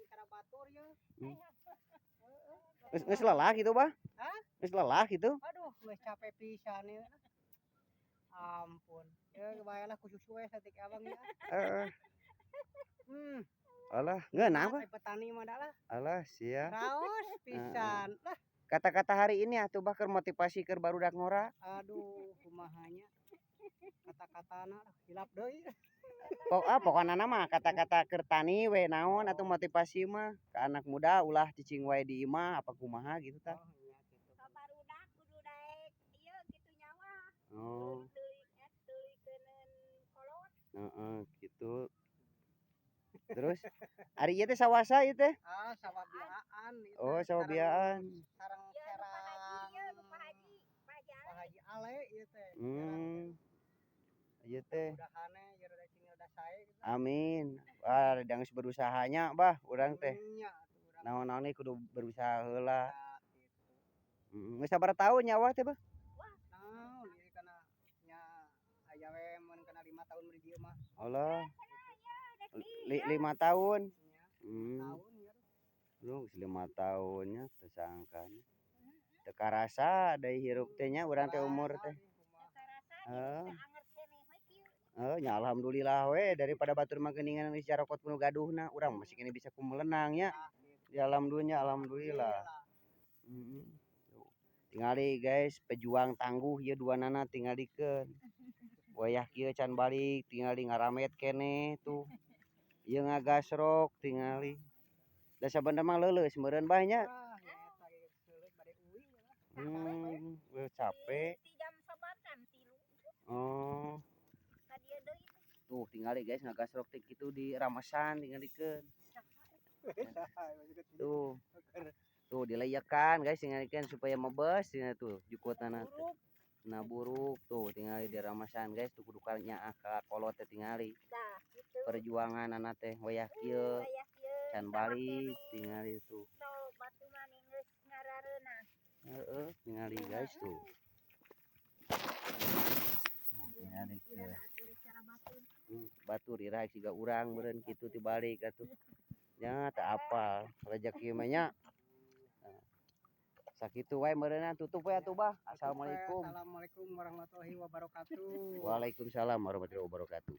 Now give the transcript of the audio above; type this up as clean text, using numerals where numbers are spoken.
cara batur ya. Geus lelah gitu, Bah? Hah? Geus lelah gitu? Aduh, geus capek pisan ieu. Ampun. Ya bayalah ku susu we satik abang ya. Heeh. Alah, Ngeunah ngeunah, Bah? petani mah da lah. Alah, sia. Raos pisan. Lah, Kata-kata hari ini atuh Bah keur motivasi keur barudak ngora. aduh kumaha nya. Kata-katana hilap deui. Pokona mah kata-kata keur tani we naon atuh motivasi mah ke anak muda ulah cicing wae di imah apa kumaha gitu tah. Oh, iya gitu. Barudak kudu daek ieu gitu nyawa. Oh, Deulikeun kolot. heeh gitu. Terus ari ieu teh sawasa ieu teh? Ah, sawah biaan itu. Oh, sawah biaan. Sareng Ieu nu Pak Haji, ieu nu Pak Haji. Pak Haji Ale ieu teh. Ieu teh. Mudah-mudahan ye rada cing rada sae gitu. Amin. Wah, geus berusahanya Bah urang teh. Nya atuh urang. Naon-naon kudu berusaha heula. Ya, gitu. Geus sabaraha taun nyawa teh, Bah? Naon ieu kana nya aya we mun kana 5 tahun di dieu mah. Allah. 5 tahun. Nya, 5 tahun ya. Lu 5 tahunnya tersangkanya. Teu karasa deui hirup teh nya urang teh umur teh. Heeh. Nya alhamdulillah we daripada batur mah geuningan geus carokot penuh gaduhna, urang masih kene bisa kumelenang nya. Di alam dunya alhamdulillah. Tuh. Tingali guys, pejuang tangguh ieu duanana tingalikeun. Wayah kieu can balik tingali ngaramet keneh tuh. Ieu ngagasrok tingali. Da sabenerna mah leuleus meureun Bah nya. Capek. Ti jam 9 jam 3. Oh. Ka dieu deui. Tuh tingali guys ngagasrok teh kitu di ramesan tingalikeun. Tuh. Tuh dileyekan guys tingalikeun supaya mebes tuh jukutna teh. Nah buruk tuh tingali di ramesan guys tuh kudu nyaah ka kolot teh tingali. Tah, kitu. Perjuangan anak teh wayah kieu can balik tingali tuh. So batu mani geus ngarareunah. Heeh, tingali guys tuh. Tingali ke. Batur iraha siga urang meureun kitu tibalik atuh. Nya teu apal rezeki mah nya. Sakitu wae meureunna tutup we atuh Bah. Assalamualaikum. Assalamualaikum warahmatullahi wabarakatuh. Waalaikumsalam warahmatullahi wabarakatuh.